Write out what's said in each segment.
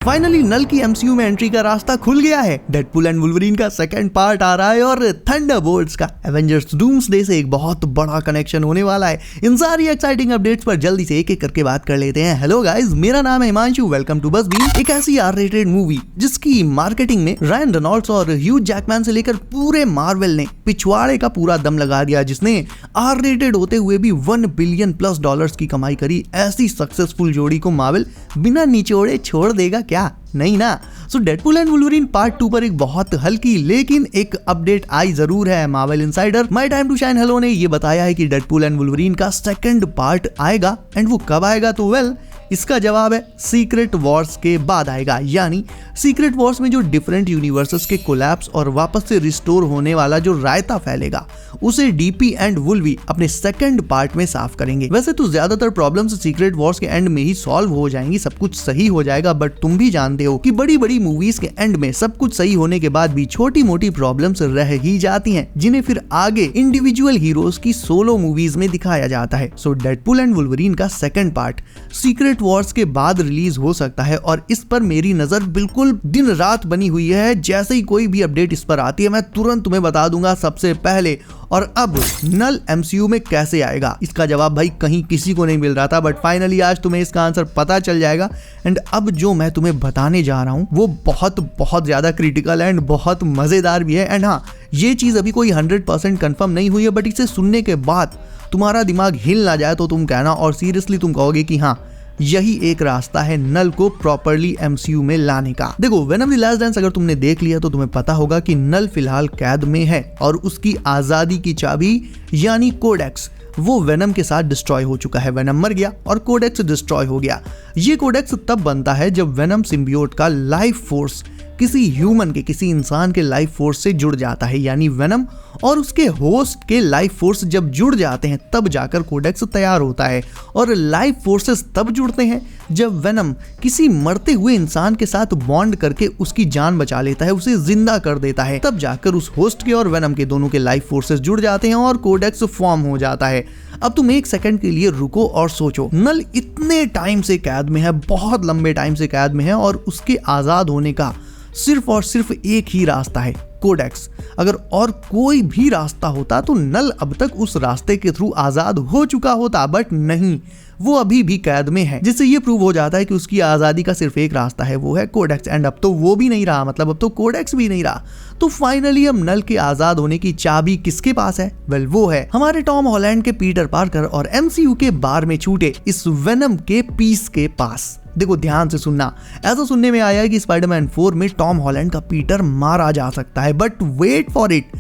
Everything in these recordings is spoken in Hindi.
फाइनली नल की एमसीयू में एंट्री का रास्ता खुल गया है। डेडपूल एंड वुल्वरीन का सेकंड पार्ट आ रहा है और थंडरबोल्ट्स का एवेंजर्स डूम्सडे से एक बहुत बड़ा कनेक्शन होने वाला है। इन सारी एक्साइटिंग अपडेट्स पर जल्दी से एक एक करके बात कर लेते हैं। हेलो गाइस, मेरा नाम है हिमांशु, वेलकम टू बज़बीन। एक ऐसी आर रेटेड मूवी जिसकी मार्केटिंग में रायन रेनॉल्ड्स और ह्यू जैकमैन से लेकर पूरे मार्वल ने पिछवाड़े का पूरा दम लगा दिया, जिसने आर रेटेड होते हुए भी $1 बिलियन प्लस की कमाई करी। ऐसी सक्सेसफुल जोड़ी को मार्वल बिना निचोड़े छोड़ देगा क्या? नहीं ना। सो डेडपूल एंड वुल्वरीन पार्ट 2 पर एक बहुत हल्की लेकिन एक अपडेट आई जरूर है। Marvel insider my time to shine hello ने ये बताया है कि डेडपूल एंड वुल्वरीन का सेकंड पार्ट आएगा। एंड वो कब आएगा? तो वेल, इसका जवाब है सीक्रेट वॉर्स के बाद आएगा। यानी सीक्रेट वॉर्स में जो डिफरेंट यूनिवर्सेस के कोलैप्स और वापस से रिस्टोर होने वाला जो रायता फैलेगा, उसे डीपी एंड वुल्वी अपने सेकंड पार्ट में साफ करेंगे। वैसे तो ज्यादातर प्रॉब्लम्स सीक्रेट वॉर्स के एंड में ही सॉल्व हो जाएंगी, सब कुछ सही हो जाएगा। बट तुम भी जानते हो कि बड़ी बड़ी मूवीज के एंड में सब कुछ सही होने के बाद भी छोटी मोटी प्रॉब्लम्स रह ही जाती हैं, जिन्हें फिर आगे इंडिविजुअल हीरोज की सोलो मूवीज में दिखाया जाता है। सो डेडपूल एंड वुल्वरीन का सेकंड पार्ट सीक्रेट वॉर्स के बाद रिलीज हो सकता है और इस पर मेरी नजर बिल्कुल दिन रात बनी हुई है। जैसे ही कोई भी अपडेट इस पर आती है मैं तुरंत तुम्हें बता दूंगा सबसे पहले। और अब नल एमसीयू में कैसे आएगा, इसका जवाब भाई कहीं किसी को नहीं मिल रहा था, बट फाइनली आज तुम्हें इसका आंसर पता चल जाएगा। एंड अब जो मैं तुम्हें बताने जा रहा हूँ वो बहुत बहुत ज्यादा क्रिटिकल एंड बहुत मजेदार भी है। एंड हाँ, ये चीज अभी कोई 100% कंफर्म नहीं हुई है, बट इसे सुनने के बाद तुम्हारा दिमाग हिल ना जाए तो तुम कहना, और सीरियसली तुम कहोगे कि हाँ, यही एक रास्ता है नल को प्रॉपर्ली एमसीयू में लाने का। देखो, वेनम द लास्ट डांस अगर तुमने देख लिया तो तुम्हें पता होगा कि नल फिलहाल कैद में है और उसकी आजादी की चाबी यानी कोडेक्स वो वेनम के साथ डिस्ट्रॉय हो चुका है। वेनम मर गया और कोडेक्स डिस्ट्रॉय हो गया। ये कोडेक्स तब बनता है जब वेनम सिम्बियोट का लाइफ फोर्स किसी ह्यूमन के, किसी इंसान के लाइफ फोर्स से जुड़ जाता है। यानी वेनम और उसके होस्ट के लाइफ फोर्स जब जुड़ जाते हैं तब जाकर कोडेक्स तैयार होता है। और लाइफ फोर्सेस तब जुड़ते हैं जब वेनम किसी मरते हुए इंसान के साथ बॉन्ड करके उसकी जान बचा लेता है, उसे जिंदा कर देता है। तब जाकर उस होस्ट के और वेनम के दोनों के लाइफ फोर्सेस जुड़ जाते हैं और कोडेक्स फॉर्म हो जाता है। अब तुम एक सेकंड के लिए रुको और सोचो, नल इतने टाइम से कैद में है, बहुत लंबे टाइम से कैद में है, और उसके आजाद होने का सिर्फ और सिर्फ एक ही रास्ता है, कोडेक्स। अगर और कोई भी रास्ता होता तो नल अब तक उस रास्ते के थ्रू आजाद हो चुका होता, बट नहीं, वो अभी भी कैद में है, जिससे ये प्रूव हो जाता है कि उसकी आजादी का सिर्फ एक रास्ता है, वो है कोडेक्स। एंड अब तो वो भी नहीं रहा, मतलब अब तो कोडेक्स भी नहीं रहा। तो फाइनली अब नल के आजाद होने की चाबी किसके पास है? वेल, वो है हमारे टॉम हॉलैंड के पीटर पार्कर और एमसीयू के बार में छूटे इस वेनम के पीस के पास। देखो, ध्यान से सुनना, ऐसा सुनने में आया है कि स्पाइडरमैन 4 में टॉम हॉलैंड का पीटर मारा जा सकता है, but wait for it,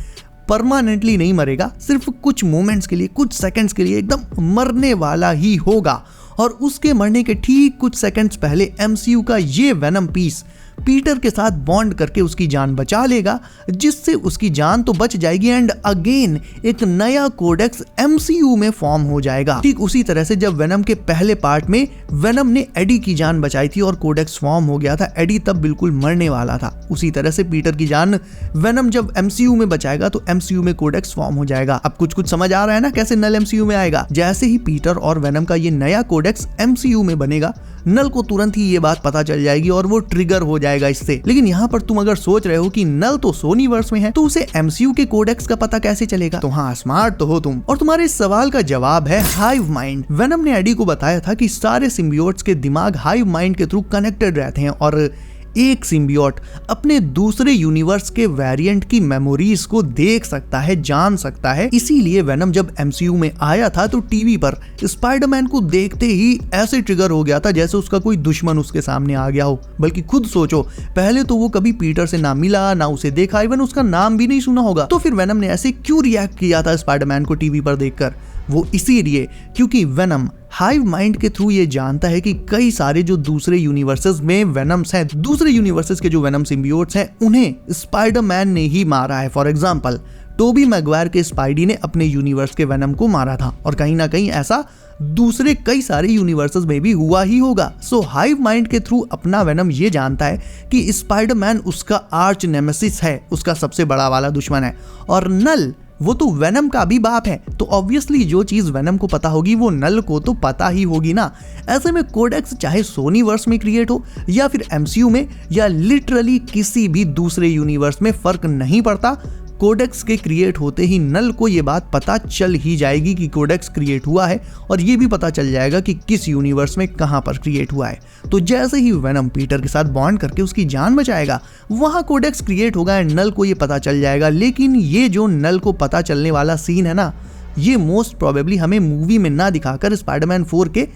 permanently नहीं मरेगा, सिर्फ कुछ मोमेंट्स के लिए, कुछ सेकंड्स के लिए एकदम मरने वाला ही होगा। और उसके मरने के ठीक कुछ सेकंड्स पहले एमसीयू का ये वेनम पीस पीटर के साथ बॉन्ड करके उसकी जान बचा लेगा, जिससे उसकी जान तो बच जाएगी एंड अगेन एक नया कोडेक्स एमसीयू में फॉर्म हो जाएगा। ठीक उसी तरह से जब वेनम के पहले पार्ट में वेनम ने एडी की जान बचाई थी और कोडेक्स फॉर्म हो गया था, एडी तब बिल्कुल मरने वाला था, उसी तरह से पीटर की जान वेनम जब एमसीयू में बचाएगा तो एमसीयू में कोडेक्स फॉर्म हो जाएगा। अब कुछ समझ आ रहा है ना कैसे नल एमसीयू में आएगा? जैसे ही पीटर और वेनम का ये नया कोडेक्स एमसीयू में बनेगा, नल को तुरंत ही ये बात पता चल जाएगी और वो ट्रिगर हो जाएगा इससे। लेकिन यहाँ पर तुम अगर सोच रहे हो कि नल तो सोनीवर्स में है तो उसे एमसीयू के कोडेक्स का पता कैसे चलेगा? तो हाँ, स्मार्ट तो हो तुम। और तुम्हारे इस सवाल का जवाब है हाइव माइंड। वेनम ने एडी को बताया था कि सारे सिम्बियोट्स के दिमाग हाइव माइंड के थ्रू कनेक्टेड रहते हैं और एक सिम्बियोट अपने दूसरे यूनिवर्स के वेरिएंट की मेमोरीज को देख सकता है, जान सकता है। इसीलिए वेनम जब एमसीयू में आया था तो टीवी पर स्पाइडरमैन को देखते ही ऐसे ट्रिगर हो गया था जैसे उसका कोई दुश्मन उसके सामने आ गया हो। बल्कि खुद सोचो, पहले तो वो कभी पीटर से ना मिला, ना उसे देखा, इवन उसका नाम भी नहीं सुना होगा। तो फिर वेनम ने ऐसे क्यों रिएक्ट किया था स्पाइडरमैन को टीवी पर देखकर? वो इसीलिए क्योंकि वेनम हाइव माइंड के थ्रू ये जानता है कि कई सारे जो दूसरे यूनिवर्सेस में वेनम्स हैं, दूसरे यूनिवर्सेस के जो वेनम सिम्बियोट्स हैं, उन्हें स्पाइडरमैन ने ही मारा है। फॉर एग्जांपल, टोबी मैगवायर के स्पाइडी ने अपने यूनिवर्स के वेनम को मारा था और कहीं ना कहीं ऐसा दूसरे कई सारे यूनिवर्सेस में भी हुआ ही होगा। सो हाइव माइंड के थ्रू अपना वेनम ये जानता है कि स्पाइडरमैन उसका आर्च नेमेसिस है, उसका सबसे बड़ा वाला दुश्मन है, और नल वो तो वेनम का भी बाप है, तो ऑब्वियसली जो चीज वेनम को पता होगी वो नल को तो पता ही होगी ना। ऐसे में कोडेक्स चाहे सोनी वर्स में क्रिएट हो या फिर एमसीयू में या लिटरली किसी भी दूसरे यूनिवर्स में, फर्क नहीं पड़ता, कोडेक्स के क्रिएट होते ही नल को ये बात पता चल ही जाएगी कि कोडेक्स क्रिएट हुआ है, और ये भी पता चल जाएगा कि किस यूनिवर्स में कहां पर क्रिएट हुआ है। तो जैसे ही वेनम पीटर के साथ बॉन्ड करके उसकी जान बचाएगा, वहां कोडेक्स क्रिएट होगा एंड नल को ये पता चल जाएगा। लेकिन ये जो नल को पता चलने वाला सीन है ना, ये मोस्ट प्रोबेबली हमें मूवी में ना दिखाकर स्पाइडरमैन 4 के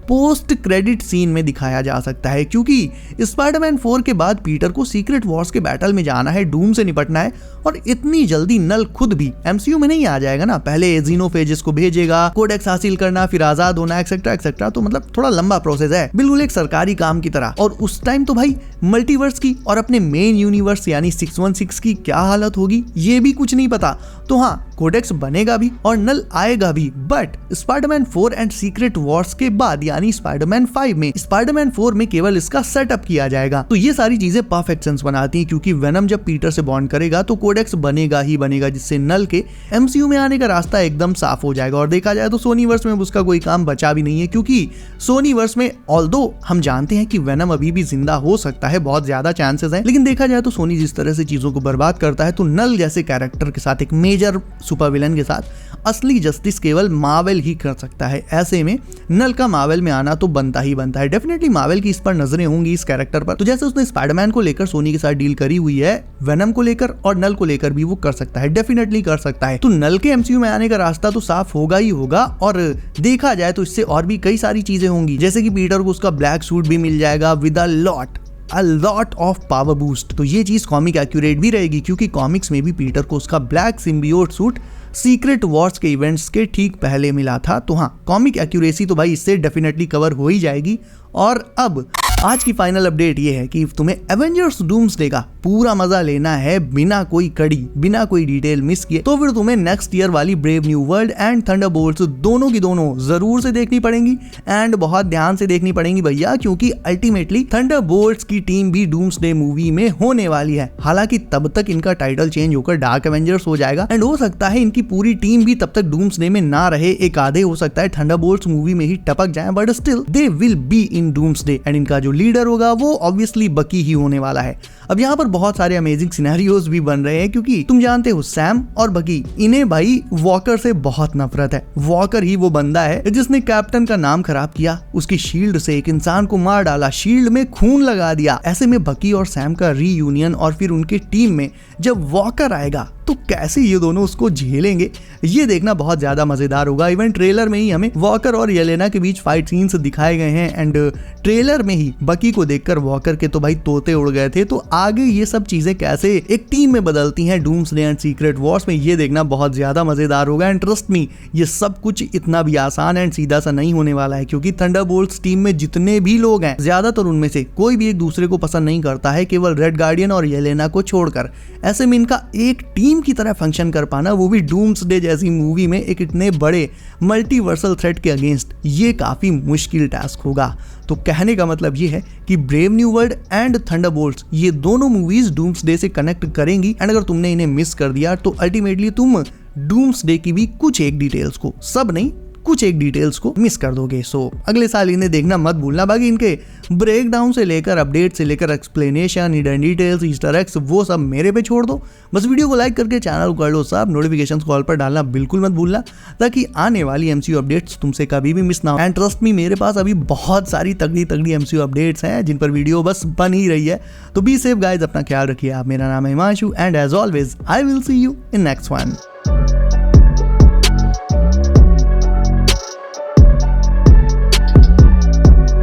पोस्ट क्रेडिट सीन में दिखाया जा सकता है, क्योंकि स्पाइडरमैन 4 के बाद पीटर को सीक्रेट वॉर्स के बैटल में जाना है, डूम से निपटना है, और इतनी जल्दी नल खुद भी एमसीयू में नहीं आ जाएगा ना। पहले जीनोफेजेस को भेजेगा, कोडेक्स हासिल करना, फिर आजाद होना, एक्सेट्रा एक्सेट्रा। तो मतलब थोड़ा लंबा प्रोसेस है, बिल्कुल एक सरकारी काम की तरह। और उस टाइम तो भाई मल्टीवर्स की और अपने मेन यूनिवर्स यानी 616 की क्या हालत होगी ये भी कुछ नहीं पता। तो हाँ, कोडेक्स बनेगा भी और नल आएगा भी, but Spiderman 4 and secret Wars के बाद यानी स्पाइडरमैन 5 में, स्पाइडरमैन 4 में केवल इसका सेटअप किया जाएगा। तो ये सारी चीजें परफेक्ट सेंस बनाती हैं, क्योंकि वेनम जब पीटर से बॉन्ड करेगा तो कोडेक्स बनेगा ही बनेगा, जिससे नल के एमसीयू में आने का रास्ता एकदम साफ हो जाएगा। और देखा जाए तो सोनीवर्स में उसका कोई काम बचा भी नहीं है, क्योंकि सोनीवर्स में ऑल्दो हम जानते हैं कि वेनम अभी भी जिंदा हो सकता है, बहुत ज्यादा चांसेस हैं, लेकिन देखा जाए तो सोनी जिस तरह से चीजों को बर्बाद करता है, तो नल जैसे कैरेक्टर के साथ, एक मेजर सुपर विलन के साथ असली जस्टिस केवल मार्वल ही कर सकता है। ऐसे में नल का मार्वल में आना तो बनता ही बनता है। डेफिनेटली मार्वल की इस पर नजरें होंगी इस कैरेक्टर पर। तो जैसे उसने स्पाइडरमैन को लेकर सोनी के साथ डील करी हुई है, वेनम को लेकर और नल को लेकर भी वो कर सकता है, डेफिनेटली कर सकता है। तो नल के एमसीयू में आने का रास्ता तो साफ होगा ही होगा, और देखा जाए तो इससे और भी कई सारी चीजें होंगी, जैसे कि पीटर को उसका ब्लैक सूट भी मिल जाएगा with a lot of power boost. तो ये चीज कॉमिक एक्यूरेट भी रहेगी, क्योंकि कॉमिक्स में भी पीटर को उसका black symbiote suit secret Wars के इवेंट्स के ठीक पहले मिला था। तो हाँ, कॉमिक एक्यूरेसी तो भाई इससे डेफिनेटली कवर हो ही जाएगी। और अब आज की फाइनल अपडेट ये है कि तुम्हें एवेंजर्स डूम्सडे का पूरा मजा लेना है बिना कोई कड़ी, बिना कोई डिटेल मिस किए, तो फिर तुम्हें नेक्स्ट ईयर वाली brave new world and Thunderbolts दोनों की दोनों जरूर से देखनी पड़ेंगी, एंड बहुत ध्यान से देखनी पड़ेंगी भैया, क्योंकि अल्टीमेटली थंडरबोल्ट्स की टीम भी डूम्सडे मूवी में होने वाली है। हालांकि तब तक इनका टाइटल चेंज होकर डार्क एवेंजर्स हो जाएगा, एंड हो सकता है इनकी पूरी टीम भी तब तक डूम्सडे में ना रहे, एक आधे हो सकता है थंडरबोल्ट्स मूवी में ही टपक जाए, but still they will be in doomsday, and इनका जो लीडर होगा वो ऑब्वियसली बकी ही होने वाला है। अब यहाँ पर बहुत सारे अमेजिंग सिनेरियोज भी बन रहे हैं, क्योंकि तुम जानते हो सैम और बकी, इन्हें भाई वॉकर से बहुत नफरत है। वॉकर ही वो बंदा है जिसने कैप्टन का नाम खराब किया, उसकी शील्ड से एक इंसान को मार डाला, शील्ड में खून लगा दिया। ऐसे में बकी और सैम का रीयूनियन और फिर उनके टीम में जब वॉकर आएगा तो कैसे ये दोनों उसको झेलेंगे, ये देखना बहुत ज्यादा मजेदार होगा। इवन ट्रेलर में ही हमें वॉकर और येलेना के बीच फाइट सीन्स दिखाए गए हैं, एंड ट्रेलर में ही बकी को देखकर वॉकर के तो भाई तोते उड़ गए थे। तो आगे ये सब चीजें कैसे एक टीम में बदलती हैं डूम्सडे एंड सीक्रेट वॉर्स में, ये देखना बहुत ज्यादा मजेदार होगा। एंड ट्रस्ट मी, ये सब कुछ इतना भी आसान एंड सीधा सा नहीं होने वाला है, क्योंकि थंडरबोल्ट्स टीम में जितने भी लोग हैं, ज्यादातर उनमें से कोई भी एक दूसरे को पसंद नहीं करता है, केवल रेड गार्डियन और येलेना को छोड़कर। ऐसे में इनका एक टीम की तरह फंक्शन कर पाना, वो भी डूम्सडे जैसी मूवी में एक इतने बड़े मल्टीवर्सल थ्रेट के अगेंस्ट, ये काफी मुश्किल टास्क होगा। तो कहने का मतलब ये है कि brave new world and Thunderbolts ये दोनों मूवीज डूम्सडे से कनेक्ट करेंगी, एंड अगर तुमने इन्हें मिस कर दिया तो अल्टीमेटली तुम डूम्सडे की भी कुछ एक डिटेल्स को, सब नहीं कुछ एक डिटेल्स को मिस कर दोगे। सो अगले साल इन्हें देखना मत भूलना। बाकी इनके ब्रेक डाउन से लेकर अपडेट से लेकर explanation, hidden details, Easter eggs, वो सब मेरे पे छोड़ दो। बस वीडियो को लाइक करके चैनल को कर लो सब, नोटिफिकेशन कॉल पर डालना बिल्कुल मत भूलना, ताकि आने वाली एमसीयू अपडेट्स तुमसे कभी भी मिस ना हो। एंड ट्रस्ट मी, मेरे पास अभी बहुत सारी तगड़ी एमसीयू अपडेट्स हैं जिन पर वीडियो बस बन ही रही है। तो बी सेफ गाइज, अपना ख्याल रखिए आप। मेरा नाम है Himanshu, and as always I will see you in next one.